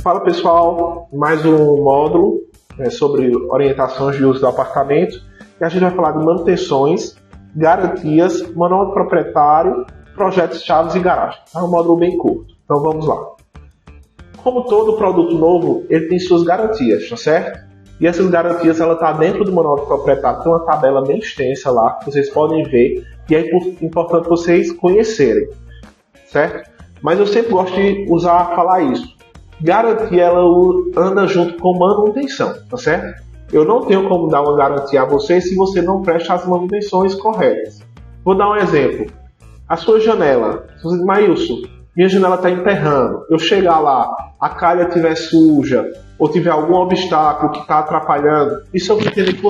Fala pessoal, mais um módulo sobre orientações de uso do apartamento e a gente vai falar de manutenções, garantias, manual do proprietário, projetos chaves e garagem. É um módulo bem curto, então vamos lá. Como todo produto novo, ele tem suas garantias, tá certo? E essas garantias ela está dentro do manual do proprietário, tem uma tabela bem extensa lá que vocês podem ver e é importante vocês conhecerem, certo? Mas eu sempre gosto de falar isso. Garantia ela anda junto com manutenção, tá certo? Eu não tenho como dar uma garantia a você se você não presta as manutenções corretas. Vou dar um exemplo. A sua janela, se você diz, Maílson, minha janela está emperrando, eu chegar lá, a calha estiver suja, ou tiver algum obstáculo que está atrapalhando, isso eu entendo que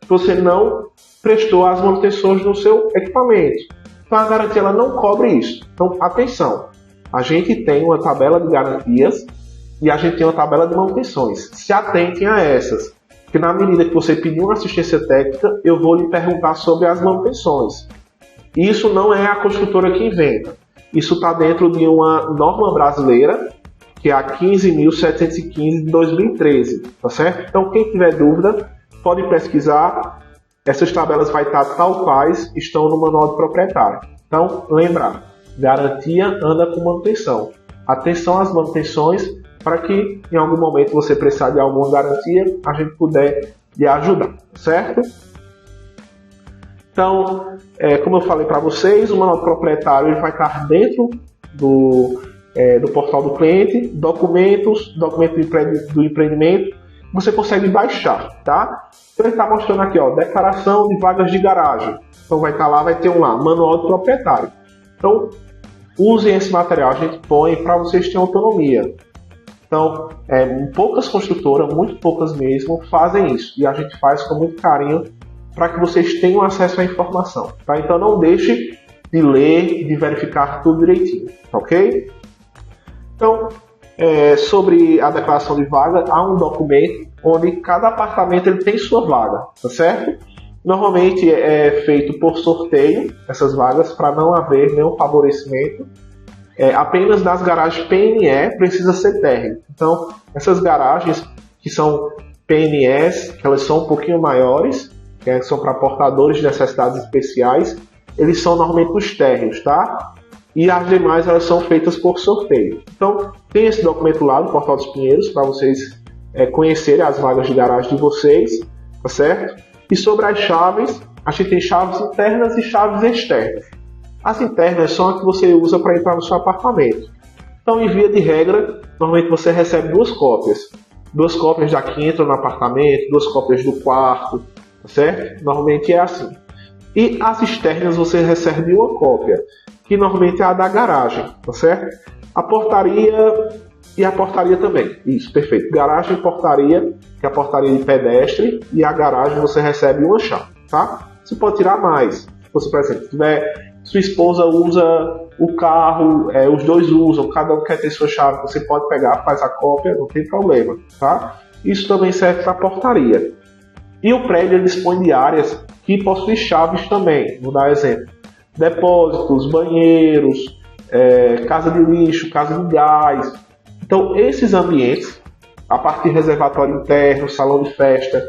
você não prestou as manutenções no seu equipamento. Então a garantia ela não cobre isso. Então atenção. A gente tem uma tabela de garantias e a gente tem uma tabela de manutenções. Se atentem a essas, porque na medida que você pedir uma assistência técnica, eu vou lhe perguntar sobre as manutenções. Isso não é a construtora que inventa. Isso está dentro de uma norma brasileira, que é a 15.715 de 2013, tá certo? Então quem tiver dúvida, pode pesquisar. Essas tabelas vai estar tal quais estão no manual do proprietário. Então, lembrar. Garantia anda com manutenção. Atenção às manutenções para que em algum momento você precisar de alguma garantia, a gente puder lhe ajudar, certo? Então, como eu falei para vocês, o manual do proprietário ele vai estar dentro do portal do cliente, documentos do empreendimento, você consegue baixar, tá? Então ele está mostrando aqui, ó, declaração de vagas de garagem. Então vai estar lá, vai ter manual do proprietário. Então, usem esse material, a gente põe para vocês terem autonomia. Então, poucas construtoras, muito poucas mesmo, fazem isso. E a gente faz com muito carinho para que vocês tenham acesso à informação. Tá? Então, não deixe de ler e de verificar tudo direitinho. Ok? Então, sobre a declaração de vaga, há um documento onde cada apartamento ele tem sua vaga. Tá certo? Normalmente é feito por sorteio, essas vagas, para não haver nenhum favorecimento. Apenas das garagens PNE precisa ser térreo. Então, essas garagens que são PNEs, que elas são um pouquinho maiores, que são para portadores de necessidades especiais, eles são normalmente os térreos, tá? E as demais elas são feitas por sorteio. Então, tem esse documento lá no Portal dos Pinheiros para vocês conhecerem as vagas de garagem de vocês, tá certo? E sobre as chaves, a gente tem chaves internas e chaves externas. As internas são as que você usa para entrar no seu apartamento. Então, em via de regra, normalmente você recebe duas cópias. Duas cópias da que entra no apartamento, duas cópias do quarto, tá certo? Normalmente é assim. E as externas você recebe uma cópia, que normalmente é a da garagem, tá certo? A portaria e a portaria também. Isso, perfeito. Garagem e portaria, que é a portaria de pedestre, e a garagem você recebe uma chave, tá? Você pode tirar mais. Você, por exemplo, sua esposa usa o carro, os dois usam, cada um quer ter sua chave, você pode pegar, faz a cópia, não tem problema, tá? Isso também serve para portaria. E o prédio ele dispõe de áreas que possuem chaves também. Vou dar exemplo. Depósitos, banheiros, casa de lixo, casa de gás. Então, esses ambientes, a parte de reservatório interno, salão de festa,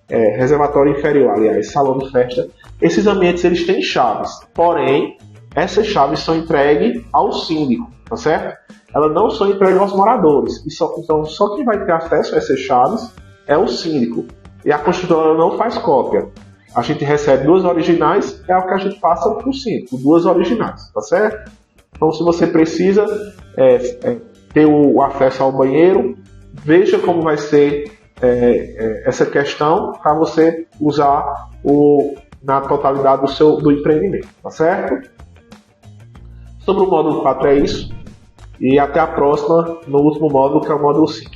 reservatório inferior, aliás, salão de festa, esses ambientes eles têm chaves. Porém, essas chaves são entregues ao síndico, tá certo? Elas não são entregues aos moradores. Então, só quem vai ter acesso a essas chaves é o síndico. E a construtora não faz cópia. A gente recebe duas originais, é o que a gente passa para o síndico, duas originais, tá certo? Então, se você precisa ter o acesso ao banheiro, veja como vai ser essa questão para você usar na totalidade do empreendimento, tá certo? Sobre o módulo 4 é isso, e até a próxima no último módulo, que é o módulo 5.